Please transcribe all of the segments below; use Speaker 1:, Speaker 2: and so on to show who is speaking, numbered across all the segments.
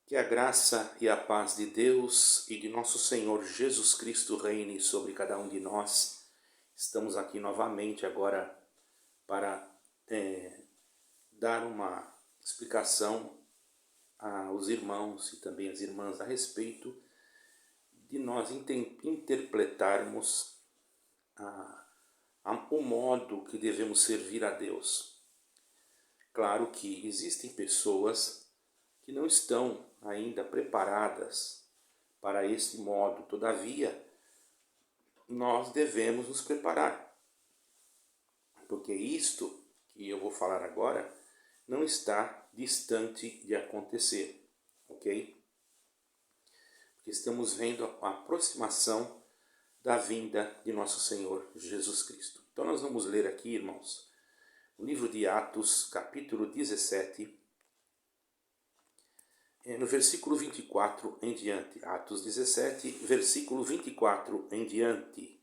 Speaker 1: Que a graça e a paz de Deus e de nosso Senhor Jesus Cristo reine sobre cada um de nós. Estamos aqui novamente agora para dar uma explicação aos irmãos e também às irmãs a respeito de nós interpretarmos o modo que devemos servir a Deus. Claro que existem pessoas que não estão ainda preparadas para este modo. Todavia, nós devemos nos preparar, porque isto que eu vou falar agora não está distante de acontecer, ok? Porque estamos vendo a aproximação da vinda de nosso Senhor Jesus Cristo. Então nós vamos ler aqui, irmãos, o livro de Atos, capítulo 17, no versículo 24 em diante. Atos 17, versículo 24 em diante.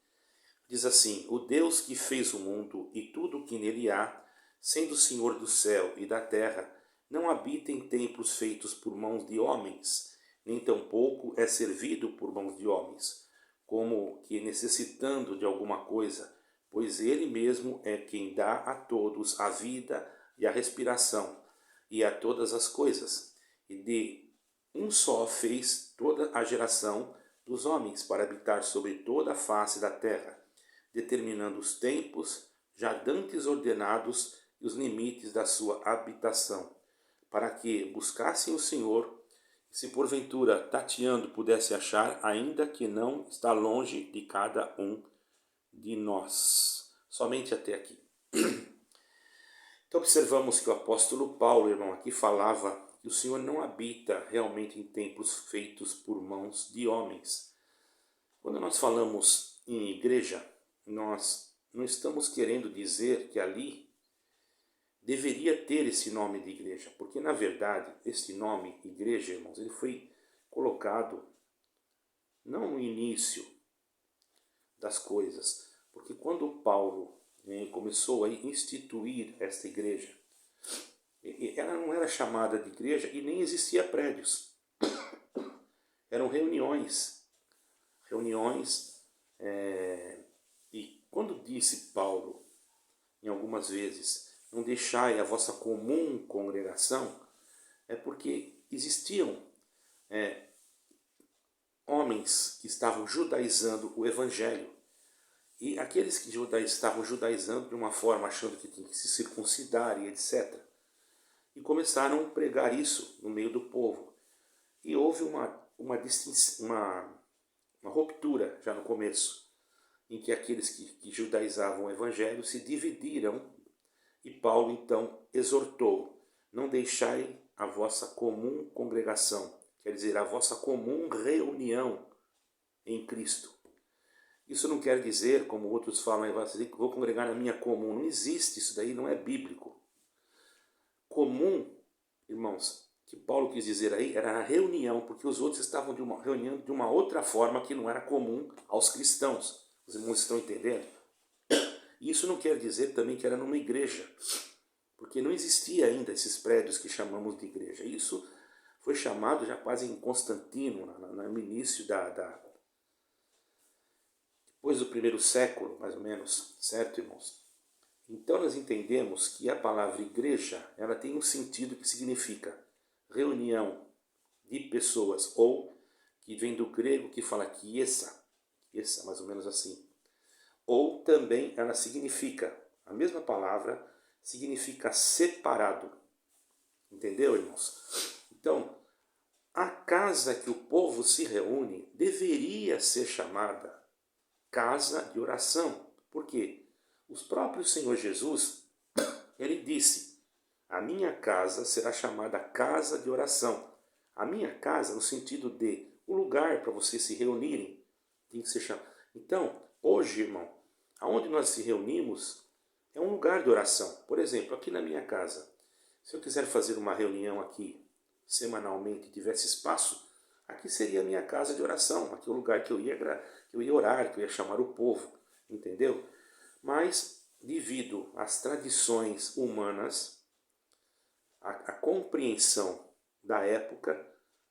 Speaker 1: Diz assim: O Deus que fez o mundo e tudo o que nele há, sendo o Senhor do céu e da terra, não habita em templos feitos por mãos de homens, nem tampouco é servido por mãos de homens, como que necessitando de alguma coisa, pois ele mesmo é quem dá a todos a vida e a respiração, e a todas as coisas. E de um só fez toda a geração dos homens para habitar sobre toda a face da terra, determinando os tempos já dantes ordenados e os limites da sua habitação, para que buscassem o Senhor, e se porventura tateando pudesse achar, ainda que não está longe de cada um de nós. Somente até aqui. Então observamos que o apóstolo Paulo, irmão, aqui falava que o Senhor não habita realmente em templos feitos por mãos de homens. Quando nós falamos em igreja, nós não estamos querendo dizer que ali deveria ter esse nome de igreja, porque na verdade esse nome igreja, irmãos, ele foi colocado não no início das coisas, porque quando Paulo começou a instituir esta igreja, ela não era chamada de igreja e nem existia prédios. Eram reuniões. E quando disse Paulo, em algumas vezes, não deixai a vossa comum congregação, é porque existiam homens que estavam judaizando o evangelho. E aqueles que estavam judaizando de uma forma, achando que tinham que se circuncidar e etc. E começaram a pregar isso no meio do povo. E houve uma ruptura já no começo, em que aqueles que judaizavam o evangelho se dividiram, e Paulo então exortou: não deixai a vossa comum congregação, quer dizer, a vossa comum reunião em Cristo. Isso não quer dizer, como outros falam, vou congregar na minha comum. Não existe isso daí, não é bíblico. Comum, irmãos, que Paulo quis dizer aí era a reunião, porque os outros estavam reunião de uma outra forma que não era comum aos cristãos. Os irmãos estão entendendo? Isso não quer dizer também que era numa igreja, porque não existia ainda esses prédios que chamamos de igreja. Isso foi chamado já quase em Constantino, no início depois do primeiro século, mais ou menos, certo, irmãos? Então nós entendemos que a palavra igreja, ela tem um sentido que significa reunião de pessoas, ou que vem do grego que fala kiesa, mais ou menos assim. Ou também ela significa, a mesma palavra, significa separado. Entendeu, irmãos? Então, a casa que o povo se reúne deveria ser chamada casa de oração. Por quê? Os próprios Senhor Jesus, ele disse: a minha casa será chamada casa de oração. A minha casa, no sentido de um lugar para vocês se reunirem, tem que ser chamado. Então, hoje, irmão, aonde nós se reunimos é um lugar de oração. Por exemplo, aqui na minha casa, se eu quiser fazer uma reunião aqui semanalmente, tivesse espaço, aqui seria a minha casa de oração, aqui é o lugar que eu ia orar, que eu ia chamar o povo, entendeu? Mas, devido às tradições humanas, a compreensão da época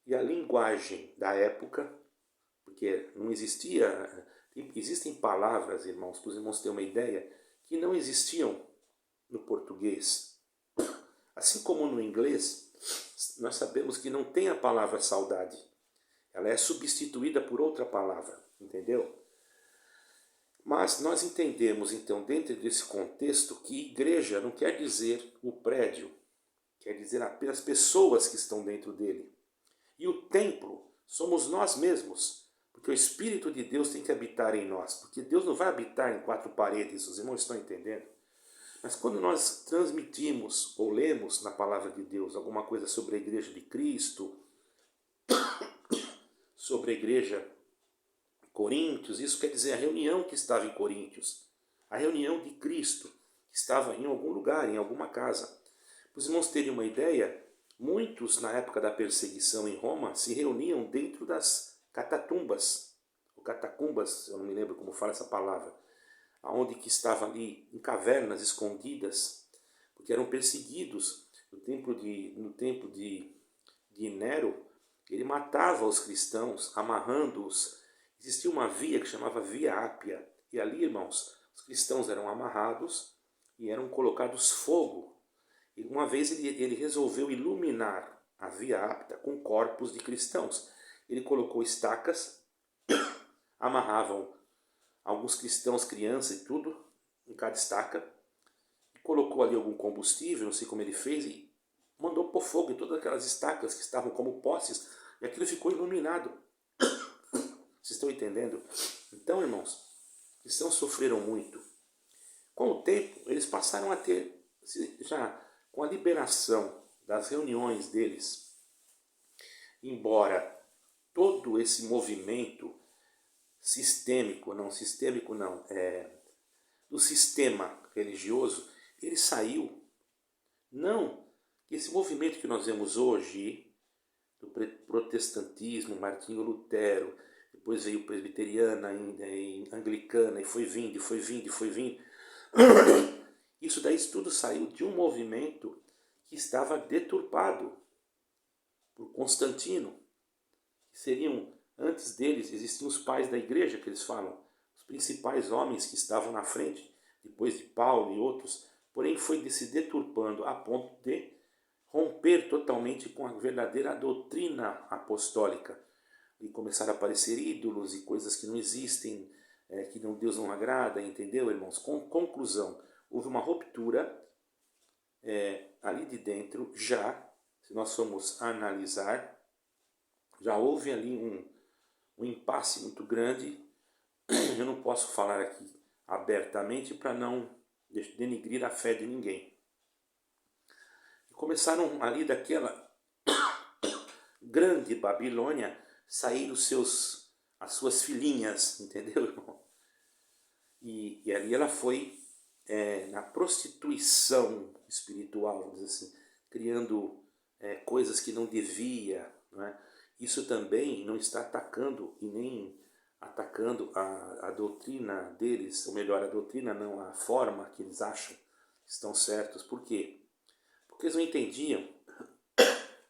Speaker 1: e a linguagem da época, porque não existia, existem palavras, irmãos, para os irmãos terem uma ideia, que não existiam no português. Assim como no inglês, nós sabemos que não tem a palavra saudade. Ela é substituída por outra palavra, entendeu? Mas nós entendemos, então, dentro desse contexto, que igreja não quer dizer o prédio, quer dizer apenas pessoas que estão dentro dele. E o templo somos nós mesmos, porque o Espírito de Deus tem que habitar em nós, porque Deus não vai habitar em quatro paredes, os irmãos estão entendendo? Mas quando nós transmitimos ou lemos na palavra de Deus alguma coisa sobre a igreja de Cristo, sobre a igreja de Coríntios, isso quer dizer a reunião que estava em Coríntios, a reunião de Cristo, que estava em algum lugar, em alguma casa. Para os irmãos terem uma ideia, muitos na época da perseguição em Roma se reuniam dentro das catatumbas, ou catacumbas, eu não me lembro como fala essa palavra, aonde que estava ali em cavernas escondidas, porque eram perseguidos no tempo de Nero. Ele matava os cristãos, amarrando-os. Existia uma via que chamava Via Ápia, e ali, irmãos, os cristãos eram amarrados e eram colocados fogo. E uma vez ele resolveu iluminar a Via Ápia com corpos de cristãos. Ele colocou estacas, amarravam alguns cristãos, crianças e tudo, em cada estaca, e colocou ali algum combustível, não sei como ele fez, e mandou pôr fogo em todas aquelas estacas que estavam como postes, e aquilo ficou iluminado. Vocês estão entendendo? Então, irmãos, os cristãos sofreram muito. Com o tempo, eles passaram a ter, já com a liberação das reuniões deles, embora todo esse movimento sistêmico não, do sistema religioso, ele saiu. Não, esse movimento que nós vemos hoje, do protestantismo, Martinho Lutero, depois veio presbiteriana, anglicana, e foi vindo. Isso daí tudo saiu de um movimento que estava deturpado por Constantino. Antes deles, existiam os pais da igreja, que eles falam, os principais homens que estavam na frente, depois de Paulo e outros, porém foi se deturpando a ponto de romper totalmente com a verdadeira doutrina apostólica. E começaram a aparecer ídolos e coisas que não existem, que Deus não agrada, entendeu, irmãos? Conclusão, houve uma ruptura ali de dentro, se nós formos analisar, já houve ali um impasse muito grande. Eu não posso falar aqui abertamente para não denigrir a fé de ninguém. E começaram ali daquela grande Babilônia sair as suas filhinhas, entendeu, irmão? E ali ela foi na prostituição espiritual, vamos dizer assim, criando coisas que não devia, não é? Isso também não está atacando e nem atacando a doutrina deles, ou melhor, a doutrina não, a forma que eles acham que estão certos. Por quê? Porque eles não entendiam.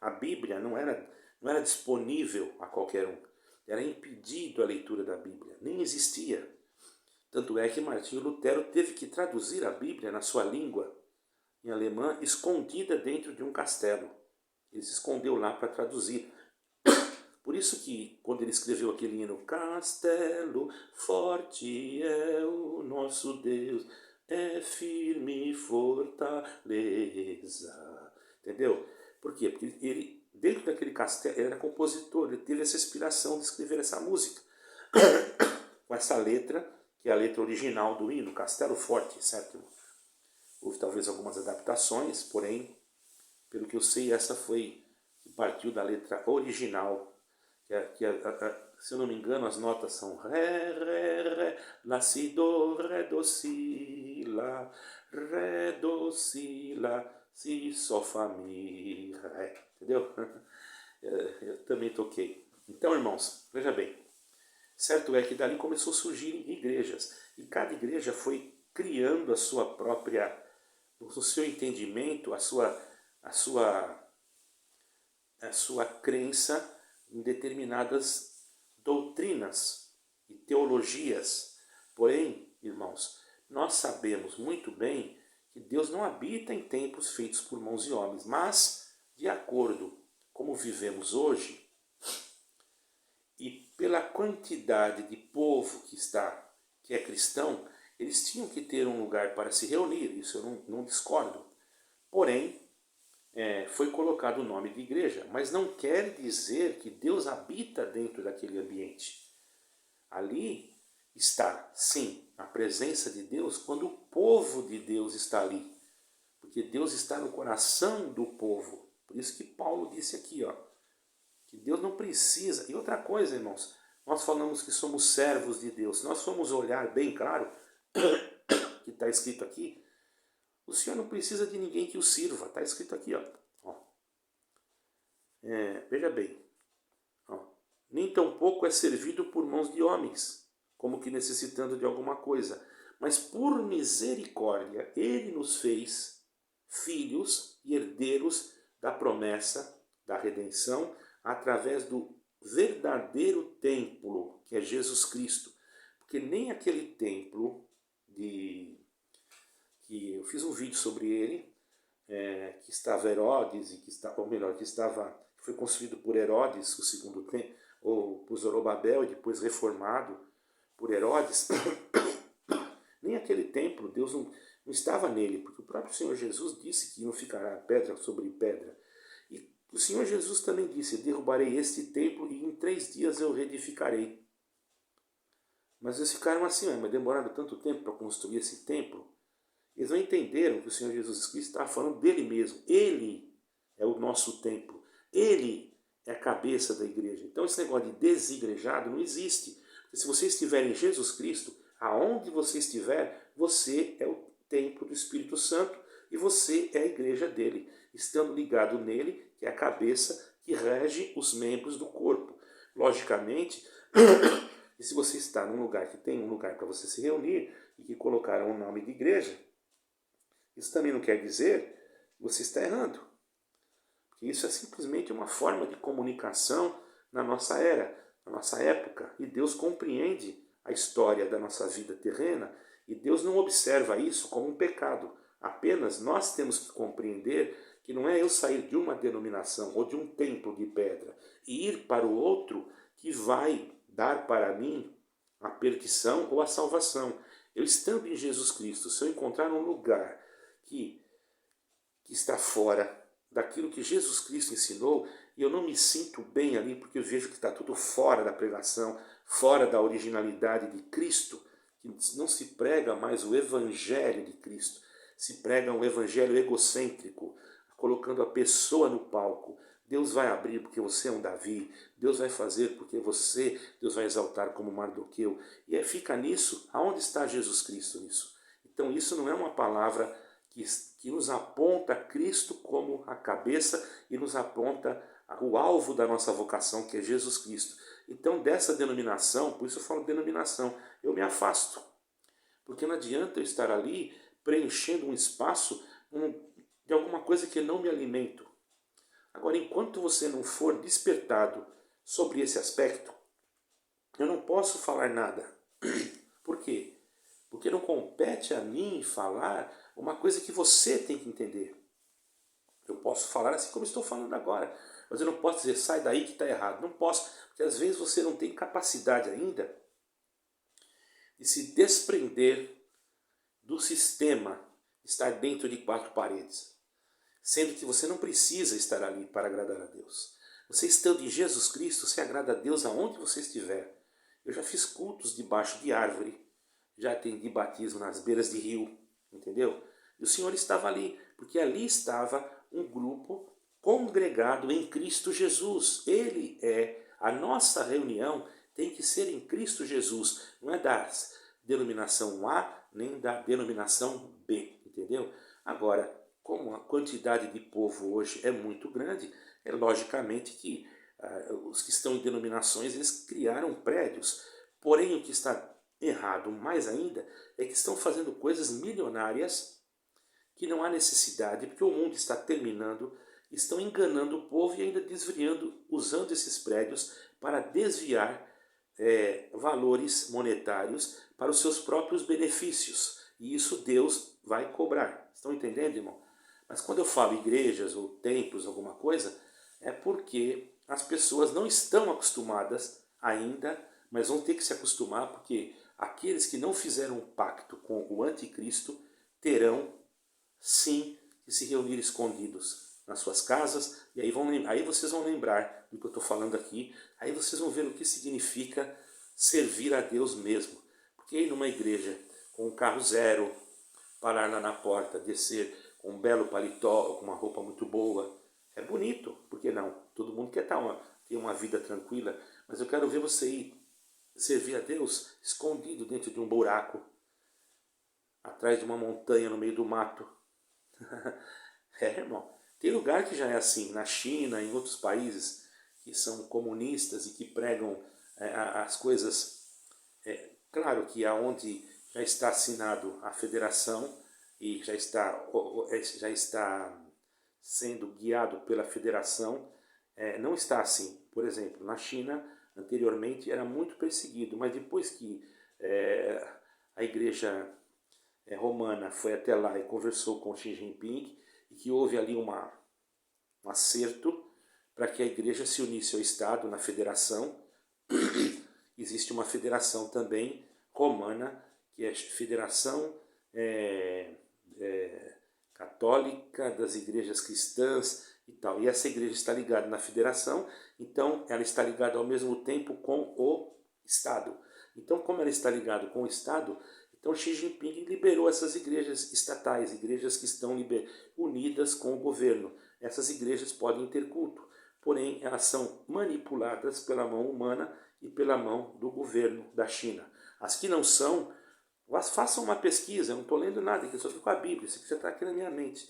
Speaker 1: A Bíblia não era disponível a qualquer um. Era impedido a leitura da Bíblia. Nem existia. Tanto é que Martinho Lutero teve que traduzir a Bíblia na sua língua, em alemã, escondida dentro de um castelo. Ele se escondeu lá para traduzir. Por isso que, quando ele escreveu aquele hino, Castelo forte é o nosso Deus, é firme fortaleza. Entendeu? Por quê? Porque ele, dentro daquele castelo, ele era compositor, ele teve essa inspiração de escrever essa música. Com essa letra, que é a letra original do hino, Castelo Forte, certo? Houve talvez algumas adaptações, porém, pelo que eu sei, essa foi que partiu da letra original. Se eu não me engano, as notas são Ré, Ré, Ré, La, Si, Do, Ré, Do, Si, Lá, Ré, Do, Si, Lá, Si, Sol, Fá, Mi, Ré. Entendeu? Eu também toquei. Então, irmãos, veja bem. Certo é que dali começou a surgir igrejas. E cada igreja foi criando a sua própria, o seu entendimento, a sua crença em determinadas doutrinas e teologias. Porém, irmãos, nós sabemos muito bem que Deus não habita em templos feitos por mãos de homens, mas, de acordo como vivemos hoje, e pela quantidade de povo que é cristão, eles tinham que ter um lugar para se reunir, isso eu não discordo. Porém, foi colocado o nome de igreja, mas não quer dizer que Deus habita dentro daquele ambiente. Ali está, sim, a presença de Deus quando o povo de Deus está ali. Porque Deus está no coração do povo. Por isso que Paulo disse aqui, ó, que Deus não precisa. E outra coisa, irmãos, nós falamos que somos servos de Deus. Se nós formos olhar bem claro, que está escrito aqui, o Senhor não precisa de ninguém que o sirva. Está escrito aqui, ó. Veja bem. Ó. Nem tampouco é servido por mãos de homens, como que necessitando de alguma coisa. Mas por misericórdia, Ele nos fez filhos e herdeiros da promessa da redenção, através do verdadeiro templo, que é Jesus Cristo. Porque nem aquele templo que eu fiz um vídeo sobre ele, que estava Herodes, que foi construído por Herodes, o segundo templo, ou por Zorobabel, e depois reformado por Herodes, nem aquele templo, Deus não estava nele, porque o próprio Senhor Jesus disse que não ficará pedra sobre pedra. E o Senhor Jesus também disse, derrubarei este templo e em 3 dias eu reedificarei. Mas eles ficaram assim, mas demoraram tanto tempo para construir esse templo. Eles não entenderam que o Senhor Jesus Cristo estava falando dele mesmo. Ele é o nosso templo. Ele é a cabeça da igreja. Então esse negócio de desigrejado não existe. Porque se você estiver em Jesus Cristo, aonde você estiver, você é o templo do Espírito Santo e você é a igreja dele, estando ligado nele, que é a cabeça que rege os membros do corpo. Logicamente, e se você está num lugar que tem um lugar para você se reunir e que colocaram o nome de igreja, isso também não quer dizer que você está errando. Porque isso é simplesmente uma forma de comunicação na nossa era, na nossa época. E Deus compreende a história da nossa vida terrena e Deus não observa isso como um pecado. Apenas nós temos que compreender que não é eu sair de uma denominação ou de um templo de pedra e ir para o outro que vai dar para mim a perdição ou a salvação. Eu estando em Jesus Cristo, se eu encontrar um lugar que está fora daquilo que Jesus Cristo ensinou, e eu não me sinto bem ali porque eu vejo que está tudo fora da pregação, fora da originalidade de Cristo, que não se prega mais o Evangelho de Cristo, se prega um Evangelho egocêntrico, colocando a pessoa no palco. Deus vai abrir porque você é um Davi, Deus vai fazer porque Deus vai exaltar como Mardoqueu. E fica nisso, aonde está Jesus Cristo nisso? Então isso não é uma palavra que nos aponta Cristo como a cabeça e nos aponta o alvo da nossa vocação, que é Jesus Cristo. Então dessa denominação, por isso eu falo denominação, eu me afasto. Porque não adianta eu estar ali preenchendo um espaço de alguma coisa que eu não me alimento. Agora, enquanto você não for despertado sobre esse aspecto, eu não posso falar nada. Por quê? Porque não compete a mim falar uma coisa que você tem que entender. Eu posso falar assim como estou falando agora, mas eu não posso dizer, sai daí que está errado. Não posso, porque às vezes você não tem capacidade ainda de se desprender do sistema, estar dentro de 4 paredes. Sendo que você não precisa estar ali para agradar a Deus. Você estando em Jesus Cristo, você agrada a Deus aonde você estiver. Eu já fiz cultos debaixo de árvore, já atendi batismo nas beiras de rio, entendeu? E o Senhor estava ali, porque ali estava um grupo congregado em Cristo Jesus. Ele a nossa reunião tem que ser em Cristo Jesus, não é da denominação A nem da denominação B, entendeu? Agora, como a quantidade de povo hoje é muito grande, é logicamente que os que estão em denominações, eles criaram prédios. Porém, o que está errado mais ainda é que estão fazendo coisas milionárias que não há necessidade, porque o mundo está terminando estão enganando o povo e ainda desviando, usando esses prédios para desviar valores monetários para os seus próprios benefícios. E isso Deus vai cobrar. Estão entendendo, irmão? Mas quando eu falo igrejas ou templos, alguma coisa, é porque as pessoas não estão acostumadas ainda, mas vão ter que se acostumar, porque aqueles que não fizeram um pacto com o anticristo terão sim que se reunir escondidos nas suas casas, e aí vocês vão lembrar do que eu estou falando aqui, aí vocês vão ver o que significa servir a Deus mesmo. Porque ir numa igreja com um carro zero, parar lá na porta, descer com um belo paletó, com uma roupa muito boa, é bonito, por que não? Todo mundo quer ter uma vida tranquila, mas eu quero ver você ir servir a Deus escondido dentro de um buraco, atrás de uma montanha no meio do mato. Irmão, tem lugar que já é assim, na China, em outros países que são comunistas e que pregam as coisas. Claro que aonde já está assinado a federação e já está sendo guiado pela federação, não está assim. Por exemplo, na China, anteriormente era muito perseguido, mas depois que a igreja romana foi até lá e conversou com Xi Jinping, e que houve ali um acerto para que a igreja se unisse ao Estado na federação. Existe uma federação também romana, que é a Federação Católica das Igrejas Cristãs e tal. E essa igreja está ligada na federação, então ela está ligada ao mesmo tempo com o Estado. Então, como ela está ligada com o Estado, então Xi Jinping liberou essas igrejas estatais, igrejas que estão unidas com o governo. Essas igrejas podem ter culto, porém elas são manipuladas pela mão humana e pela mão do governo da China. As que não são, façam uma pesquisa, eu não estou lendo nada aqui, só estou com a Bíblia, isso aqui já está aqui na minha mente.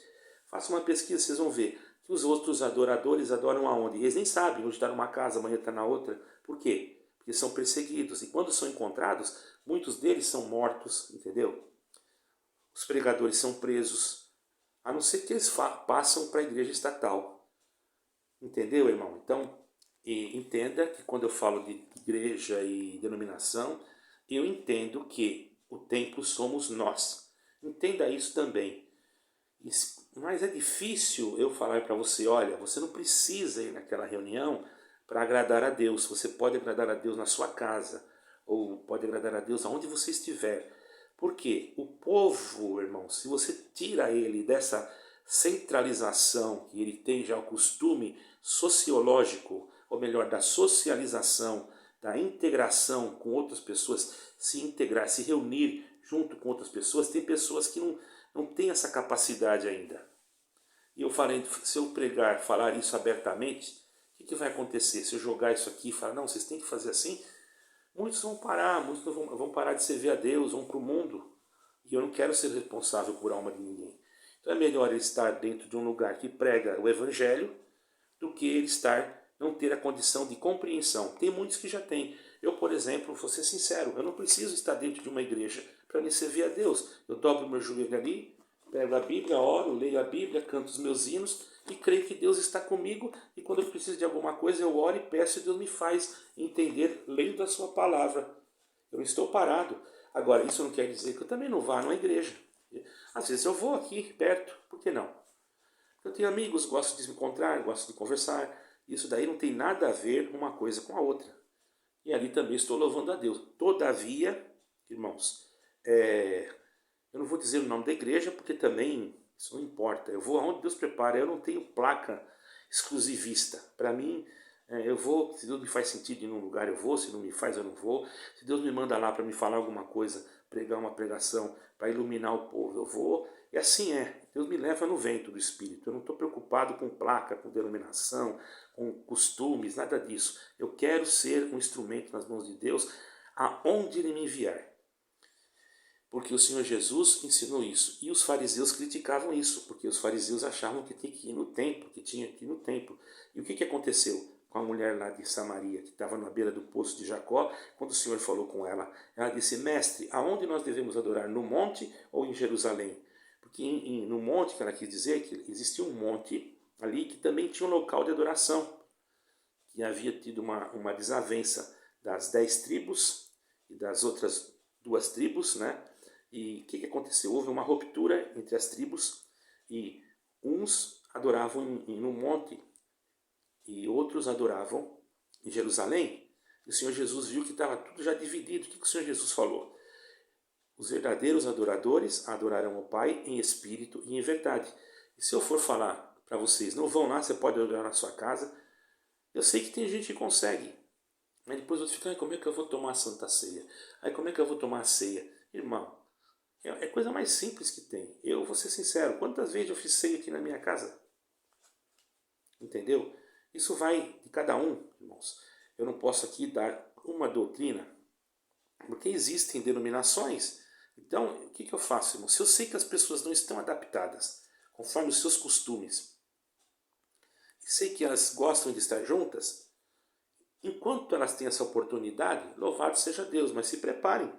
Speaker 1: Façam uma pesquisa, vocês vão ver que os outros adoradores adoram aonde? Eles nem sabem, hoje está numa casa, amanhã está na outra. Por quê? Porque são perseguidos. E quando são encontrados, muitos deles são mortos, entendeu? Os pregadores são presos, a não ser que eles passam para a igreja estatal. Entendeu, irmão? Então, entenda que quando eu falo de igreja e denominação, eu entendo que o templo somos nós. Entenda isso também. Mas é difícil eu falar para você, olha, você não precisa ir naquela reunião para agradar a Deus. Você pode agradar a Deus na sua casa, ou pode agradar a Deus aonde você estiver. Porque o povo, irmão, se você tira ele dessa centralização que ele tem já o costume sociológico, ou melhor, da socialização, da integração com outras pessoas, se integrar, se reunir junto com outras pessoas, tem pessoas que não têm essa capacidade ainda. E eu falei, se eu pregar, falar isso abertamente, o que vai acontecer? Se eu jogar isso aqui e falar, não, vocês têm que fazer assim, muitos vão parar, muitos vão parar de servir a Deus, vão para o mundo. E eu não quero ser responsável por alma de ninguém. Então é melhor ele estar dentro de um lugar que prega o Evangelho do que ele não ter a condição de compreensão. Tem muitos que já têm. Eu, por exemplo, vou ser sincero, eu não preciso estar dentro de uma igreja para me servir a Deus. Eu dobro meu joelho ali, pego a Bíblia, oro, leio a Bíblia, canto os meus hinos e creio que Deus está comigo, e quando eu preciso de alguma coisa eu oro e peço e Deus me faz entender lendo a sua palavra. Eu estou parado. Agora, isso não quer dizer que eu também não vá numa igreja. Às vezes eu vou aqui perto, por que não? Eu tenho amigos, gosto de me encontrar, gosto de conversar. Isso daí não tem nada a ver uma coisa com a outra. E ali também estou louvando a Deus. Todavia, irmãos, eu não vou dizer o nome da igreja, porque também isso não importa. Eu vou aonde Deus prepara. Eu não tenho placa exclusivista. Para mim, eu vou, se Deus me faz sentido ir num lugar, eu vou. Se não me faz, eu não vou. Se Deus me manda lá para me falar alguma coisa, pregar uma pregação, para iluminar o povo, eu vou. E assim é. Deus me leva no vento do Espírito. Eu não estou preocupado com placa, com denominação, com costumes, nada disso. Eu quero ser um instrumento nas mãos de Deus, aonde Ele me enviar. Porque o Senhor Jesus ensinou isso. E os fariseus criticavam isso, porque os fariseus achavam que tinha que ir no templo, que tinha que ir no templo. E o que aconteceu com a mulher lá de Samaria, que estava na beira do poço de Jacó, quando o Senhor falou com ela? Ela disse, mestre, aonde nós devemos adorar, no monte ou em Jerusalém? Porque no monte, que ela quis dizer, que existia um monte ali que também tinha um local de adoração, que havia tido uma desavença das 10 tribos e das outras 2 tribos, né? E o que aconteceu? Houve uma ruptura entre as tribos e uns adoravam no monte e outros adoravam em Jerusalém. E o Senhor Jesus viu que estava tudo já dividido. O que o Senhor Jesus falou? Os verdadeiros adoradores adorarão o Pai em espírito e em verdade. E se eu for falar para vocês, não vão lá, você pode adorar na sua casa. Eu sei que tem gente que consegue, mas depois eu fico, como é que eu vou tomar a Santa Ceia? Aí como é que eu vou tomar a ceia? Irmão, é a coisa mais simples que tem. Eu vou ser sincero, quantas vezes eu fiz ceia aqui na minha casa? Entendeu? Isso vai de cada um, irmãos. Eu não posso aqui dar uma doutrina, porque existem denominações. Então, o que eu faço, irmão? Se eu sei que as pessoas não estão adaptadas conforme os seus costumes, e sei que elas gostam de estar juntas, enquanto elas têm essa oportunidade, louvado seja Deus, mas se preparem.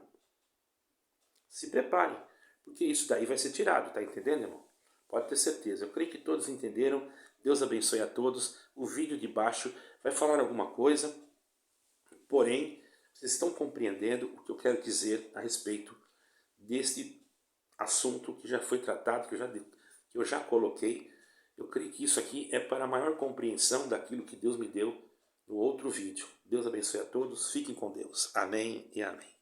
Speaker 1: Se preparem, porque isso daí vai ser tirado, tá entendendo, irmão? Pode ter certeza. Eu creio que todos entenderam. Deus abençoe a todos. O vídeo de baixo vai falar alguma coisa, porém, vocês estão compreendendo o que eu quero dizer a respeito deste assunto que já foi tratado, que eu já coloquei. Eu creio que isso aqui é para a maior compreensão daquilo que Deus me deu no outro vídeo. Deus abençoe a todos. Fiquem com Deus. Amém e amém.